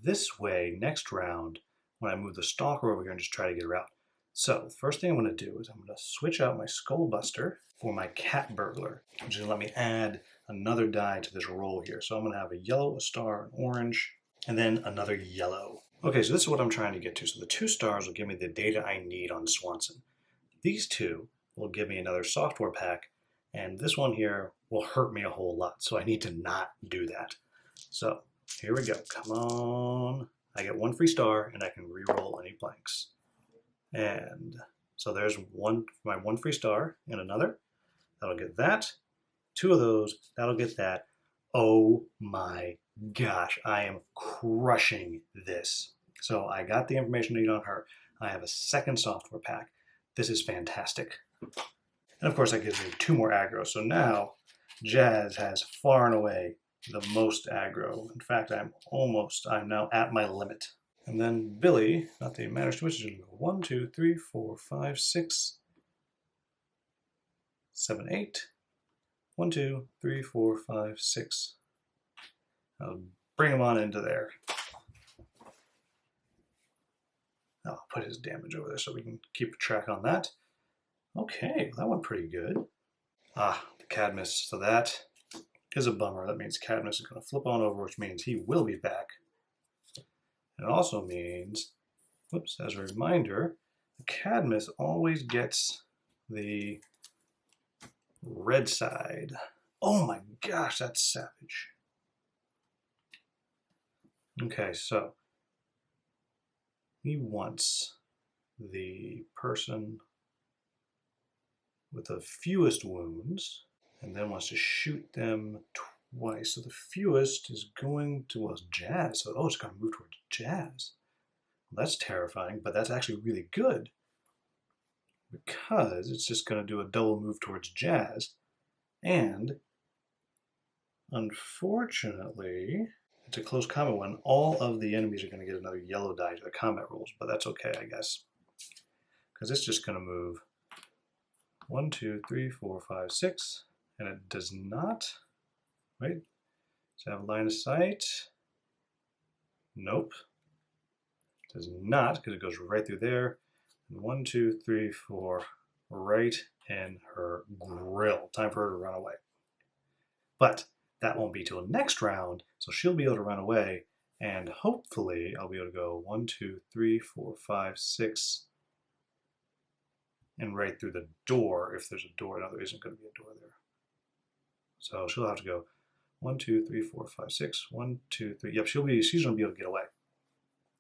this way next round when I move the Stalker over here and just try to get her out. So the first thing I'm going to do is I'm going to switch out my Skullbuster for my Cat Burglar, which is going to let me add another die to this roll here. So I'm going to have a yellow, a star, an orange, and then another yellow. Okay, so this is what I'm trying to get to. So the 2 stars will give me the data I need on Swanson. These 2 will give me another software pack, and this one here will hurt me a whole lot, so I need to not do that. So here we go. Come on. I get 1 free star, and I can re-roll any blanks. And so there's my 1 free star and another. That'll get that. 2 of those. That'll get that. Oh my gosh. I am crushing this. So I got the information I need on her. I have a second software pack. This is fantastic. And of course that gives me 2 more aggro. So now Jazz has far and away the most aggro. In fact, I'm now at my limit. And then Billy, not the manner switch, is going to go 1, 2, 3, 4, 5, 6, 7, 8. 1, 2, 3, 4, 5, 6. I'll bring him on into there. I'll put his damage over there so we can keep track on that. Okay, that went pretty good. The Cadmus. So that is a bummer. That means Cadmus is going to flip on over, which means he will be back. It also means, whoops, as a reminder, the Cadmus always gets the red side. Oh my gosh, that's savage. Okay, so he wants the person with the fewest wounds and then wants to shoot them twice. So the fewest is going towards Jazz. So, it's going to move towards Jazz. Well, that's terrifying, but that's actually really good because it's just going to do a double move towards Jazz. And unfortunately, it's a close combat one. All of the enemies are going to get another yellow die to the combat rolls, but that's okay, I guess. Because it's just going to move 1, 2, 3, 4, 5, 6. And it does not, wait, does it have a line of sight? Nope. It does not, because it goes right through there. And 1, 2, 3, 4, right in her grill. Time for her to run away. But that won't be till next round, so she'll be able to run away, and hopefully I'll be able to go 1, 2, 3, 4, 5, 6, and right through the door if there's a door. No, there isn't going to be a door there. So she'll have to go 1, 2, 3, 4, 5, 6. 1, 2, 3. Yep, she's going to be able to get away.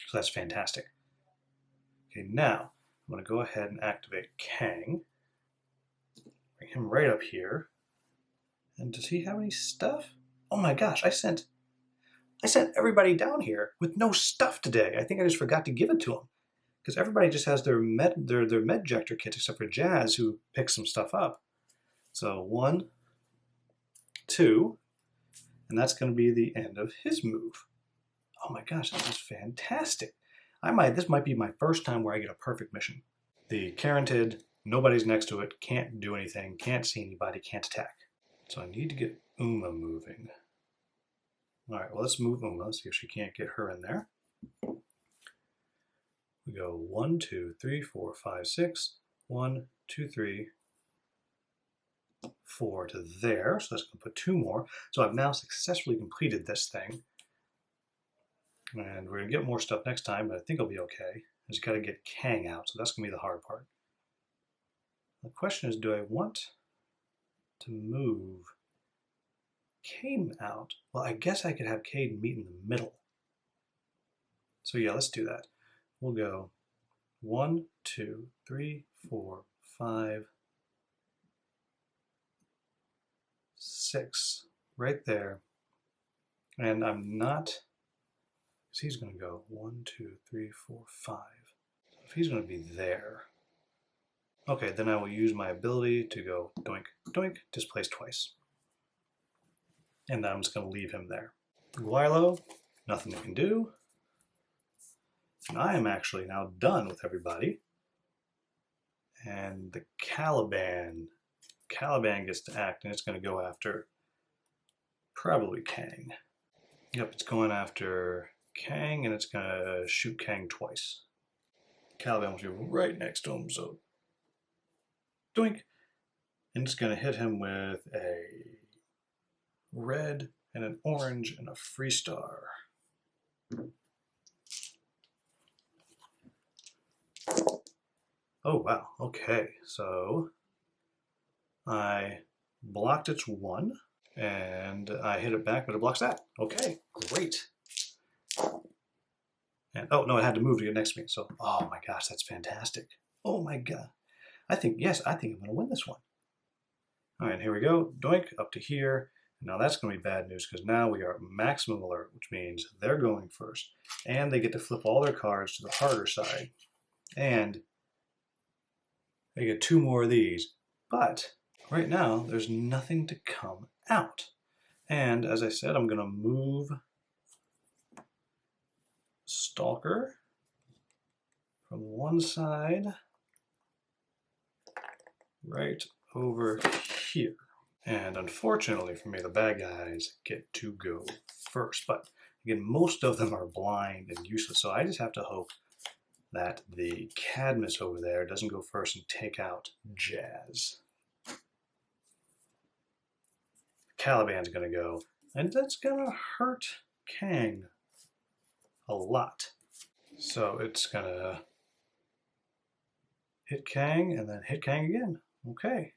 So that's fantastic. Okay, now I'm going to go ahead and activate Kang. Bring him right up here. And does he have any stuff? Oh my gosh, I sent everybody down here with no stuff today. I think I just forgot to give it to them. Because everybody just has their medjector kits except for Jazz, who picks some stuff up. So 1, 2, and that's going to be the end of his move. Oh my gosh, this is fantastic. This might be my first time where I get a perfect mission. The Carotid, nobody's next to it, can't do anything, can't see anybody, can't attack. So I need to get Uma moving. All right, well, let's move Uma, see if she can't get her in there. We go 1, 2, 3, 4, 5, 6. 1, 2, 3, 4 to there. So that's going to put 2 more. So I've now successfully completed this thing. And we're going to get more stuff next time, but I think I'll be okay. I just got to get Kang out, so that's going to be the hard part. The question is, do I want to move Caden out? Well, I guess I could have Caden meet in the middle. So yeah, let's do that. We'll go 1, 2, 3, 4, 5, 6, right there. And I'm not, because he's going to go 1, 2, 3, 4, 5. So if he's going to be there, okay, then I will use my ability to go doink, doink, displace twice. And then I'm just going to leave him there. Guilo, nothing they can do. And I am actually now done with everybody. And the Caliban gets to act, and it's going to go after probably Kang. Yep, it's going after Kang, and it's going to shoot Kang twice. Caliban will be right next to him, so doink. And it's going to hit him with a red and an orange and a free star. Oh, wow. Okay, so I blocked its 1, and I hit it back, but it blocks that. Okay, great. And oh, no, it had to move to get next to me. So, oh my gosh, that's fantastic. Oh my God. I think I'm going to win this one. All right, here we go. Doink, up to here. Now that's going to be bad news because now we are at maximum alert, which means they're going first. And they get to flip all their cards to the harder side. And they get 2 more of these. But right now, there's nothing to come out. And as I said, I'm going to move Stalker from one side right over here. And unfortunately for me, the bad guys get to go first. But again, most of them are blind and useless, so I just have to hope that the Cadmus over there doesn't go first and take out Jazz. Caliban's going to go, and that's going to hurt Kang a lot. So it's going to hit Kang and then hit Kang again. Okay.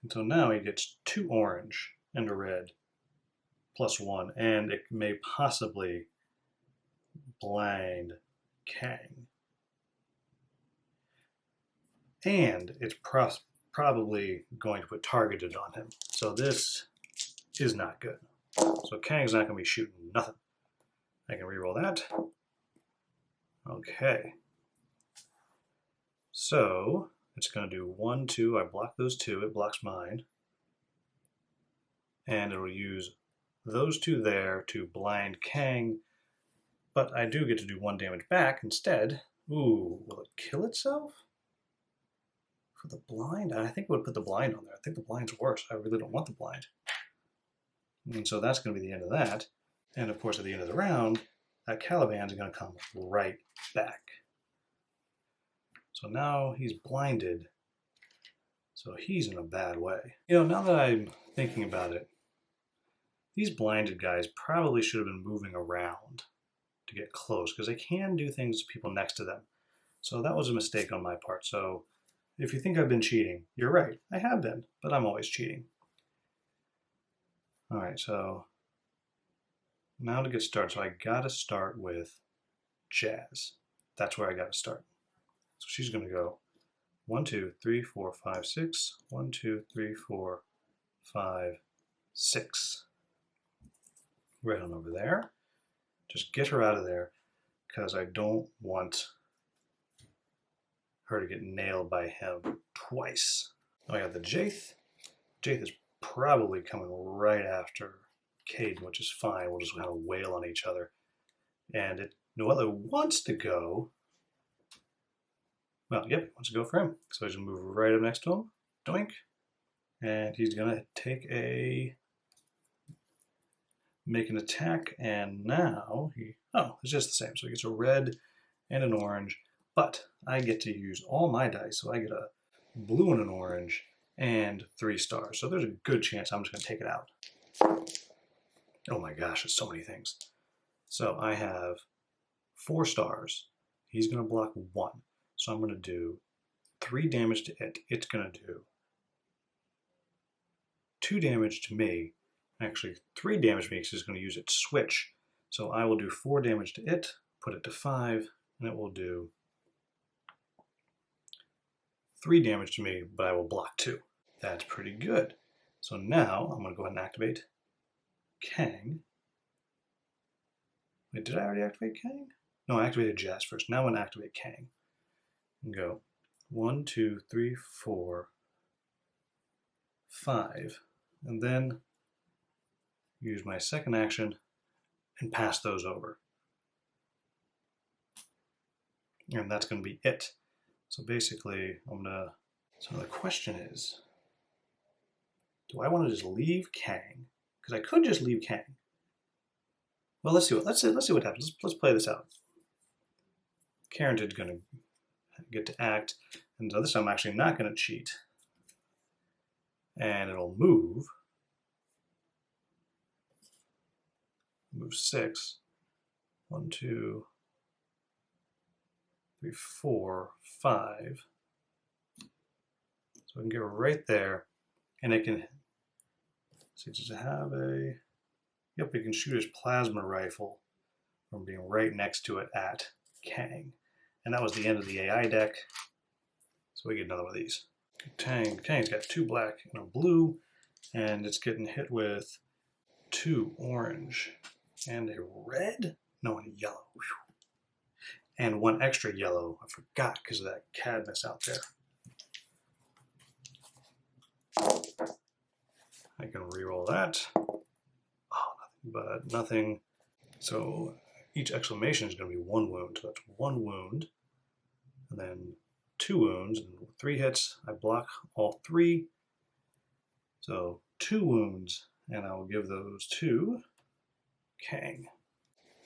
And so now he gets 2 orange and a red plus 1, and it may possibly blind Kang. And it's probably going to put targeted on him. So this is not good. So Kang's not going to be shooting nothing. I can reroll that. Okay. So it's going to do 1, 2. I block those 2. It blocks mine. And it'll use those 2 there to blind Kang. But I do get to do 1 damage back instead. Ooh, will it kill itself? For the blind? I think it would put the blind on there. I think the blind's worse. I really don't want the blind. And so that's going to be the end of that. And of course, at the end of the round, that Caliban's going to come right back. So now he's blinded. So he's in a bad way. You know, now that I'm thinking about it, these blinded guys probably should have been moving around to get close, because they can do things to people next to them. So that was a mistake on my part. So if you think I've been cheating, you're right. I have been, but I'm always cheating. All right, so now to get started. So I gotta start with Jazz. That's where I gotta start. So she's gonna go 1, 2, 3, 4, 5, 6. 1, 2, 3, 4, 5, 6. Right on over there. Just get her out of there because I don't want her to get nailed by him twice. I got the Jaith. Jaith is probably coming right after Caden, which is fine. We'll just kind of wail on each other. And Noella wants to go. Well, yep, wants to go for him. So he's going to move right up next to him. Doink. And he's going to make an attack. And now it's just the same. So he gets a red and an orange. But I get to use all my dice. So I get a blue and an orange and 3 stars. So there's a good chance I'm just going to take it out. Oh my gosh, it's so many things. So I have 4 stars. He's going to block 1. So I'm going to do 3 damage to it. It's going to do 2 damage to me. Actually, 3 damage to me because it's going to use its switch. So I will do 4 damage to it, put it to 5, and it will do 3 damage to me, but I will block 2. That's pretty good. So now I'm going to go ahead and activate Kang. Wait, did I already activate Kang? No, I activated Jazz first. Now I'm going to activate Kang. And go 1, 2, 3, 4, 5. And then use my second action and pass those over. And that's going to be it. So basically, so the question is, do I want to just leave Kang? Because I could just leave Kang. Well, let's see what happens. Let's play this out. Carrington's going to get to act, and so this time I'm actually not going to cheat. And it'll move 6. 1, 2, 3, 4, 5. So I can get right there, and it can. See, does it have a? Yep, it can shoot his plasma rifle from being right next to it at Kang. And that was the end of the AI deck. So we get another one of these. Kang's got 2 black and a blue, and it's getting hit with 2 orange and a red? No, and a yellow. Whew. And 1 extra yellow. I forgot because of that Cadmus out there. I can reroll that. But nothing. So each exclamation is going to be 1 wound. So that's 1 wound. And then 2 wounds. And 3 hits. I block all 3. So 2 wounds. And I will give those to Kang.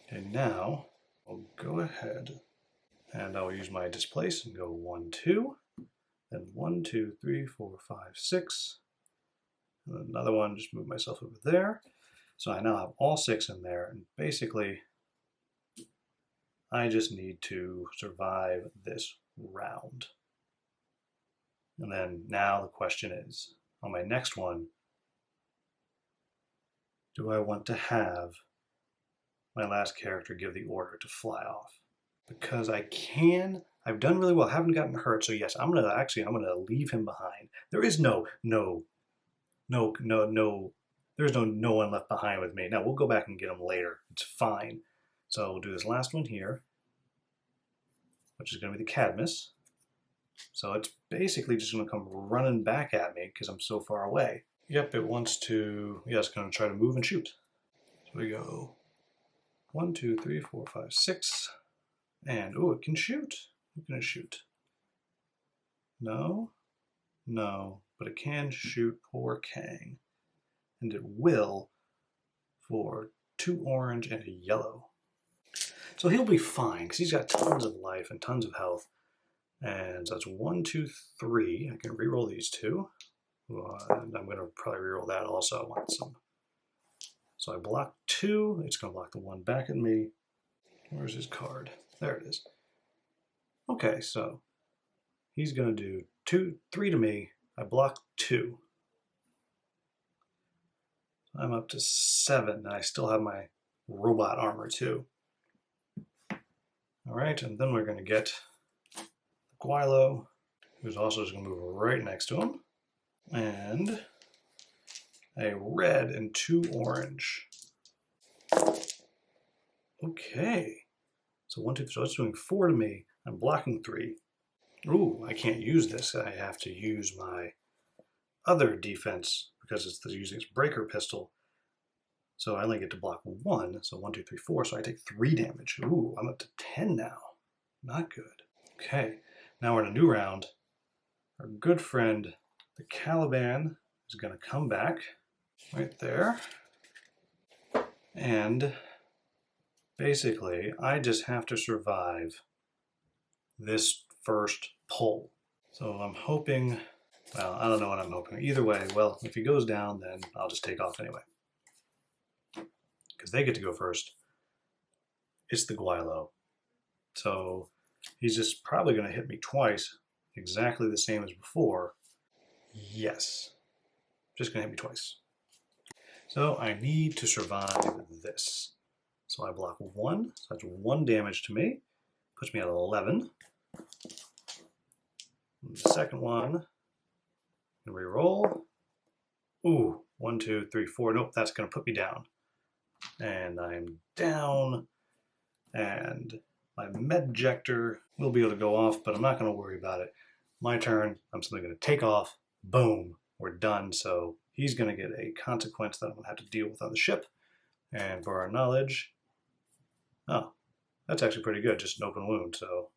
And now I'll go ahead and I'll use my displace and go 1, 2. Then 1, 2, 3, 4, 5, 6. And another one, just move myself over there. So I now have all 6 in there, and basically I just need to survive this round. And then now the question is, on my next one, do I want to have my last character give the order to fly off? Because I can, I've done really well, I haven't gotten hurt, so yes, I'm gonna leave him behind. There is no one left behind with me. Now we'll go back and get him later. It's fine. So we'll do this last one here, which is going to be the Cadmus. So it's basically just going to come running back at me because I'm so far away. Yep, it wants to, yeah, it's going to try to move and shoot. So we go 1, 2, 3, 4, 5, 6. And, oh, it can shoot. It's going to shoot. No, but it can shoot poor Kang. And it will for 2 orange and a yellow. So he'll be fine because he's got tons of life and tons of health. And so that's 1, 2, 3. I can reroll these 2. And I'm going to probably reroll that also. I want some. So I block 2. It's going to block the 1 back at me. Where's his card? There it is. Okay, so he's going to do 3 to me. I block 2. I'm up to 7, and I still have my robot armor too. All right, and then we're going to get Guilo, who's also just going to move right next to him, and a red and 2 orange. Okay, so 1, 2, 3. So it's doing 4 to me. I'm blocking 3. Ooh, I can't use this. I have to use my other defense because it's using its breaker pistol. So I only get to block 1. So 1, 2, 3, 4. So I take 3 damage. Ooh, I'm up to 10 now. Not good. Okay, now we're in a new round. Our good friend, the Caliban, is going to come back right there. And basically, I just have to survive this first pull. So I'm hoping, well, I don't know what I'm hoping. Either way, well, if he goes down, then I'll just take off anyway. Because they get to go first. It's the Guilo. So he's just probably going to hit me twice, exactly the same as before. Yes. Just going to hit me twice. So I need to survive this. So I block 1. So that's 1 damage to me. Puts me at 11. And the second one, and reroll. Ooh, 1, 2, 3, 4. Nope, that's going to put me down. And I'm down. And my medjector will be able to go off, but I'm not going to worry about it. My turn. I'm simply going to take off. Boom. We're done. So he's going to get a consequence that I'm going to have to deal with on the ship. And for our knowledge, oh, that's actually pretty good. Just an open wound. So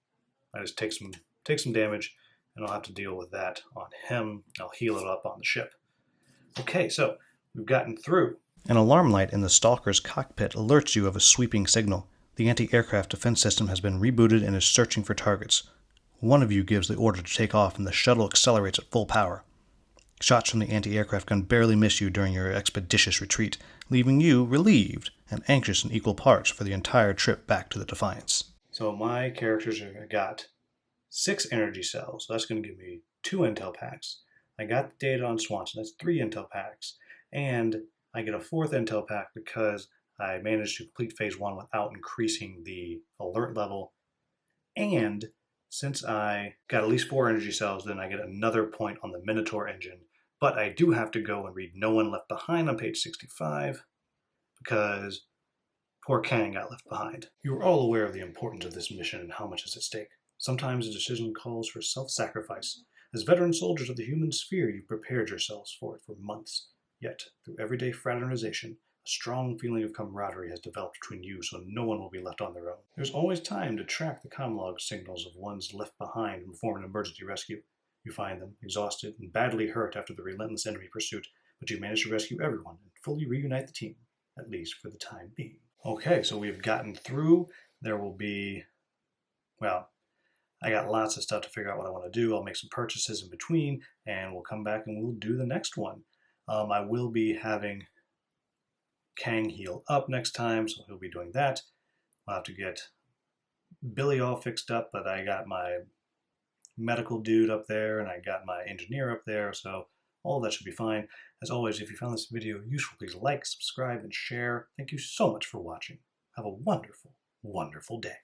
I just take some damage, and I'll have to deal with that on him. I'll heal it up on the ship. Okay, so we've gotten through. An alarm light in the Stalker's cockpit alerts you of a sweeping signal. The anti-aircraft defense system has been rebooted and is searching for targets. One of you gives the order to take off, and the shuttle accelerates at full power. Shots from the anti-aircraft gun barely miss you during your expeditious retreat, leaving you relieved and anxious in equal parts for the entire trip back to the Defiance. So my characters got 6 energy cells. So that's going to give me 2 intel packs. I got the data on Swanson. That's 3 intel packs. And I get a 4th intel pack because I managed to complete phase 1 without increasing the alert level. And since I got at least 4 energy cells, then I get another point on the Minotaur engine. But I do have to go and read No One Left Behind on page 65 because poor Kang got left behind. You are all aware of the importance of this mission and how much is at stake. Sometimes a decision calls for self-sacrifice. As veteran soldiers of the human sphere, you've prepared yourselves for it for months. Yet, through everyday fraternization, a strong feeling of camaraderie has developed between you, so no one will be left on their own. There's always time to track the comlog signals of ones left behind and perform an emergency rescue. You find them, exhausted and badly hurt after the relentless enemy pursuit, but you manage to rescue everyone and fully reunite the team, at least for the time being. Okay, so we've gotten through. There will be, well, I got lots of stuff to figure out what I want to do. I'll make some purchases in between, and we'll come back and we'll do the next one. I will be having Kang heal up next time, so he'll be doing that. I'll have to get Billy all fixed up, but I got my medical dude up there, and I got my engineer up there, so all that should be fine. As always, if you found this video useful, please like, subscribe, and share. Thank you so much for watching. Have a wonderful, wonderful day.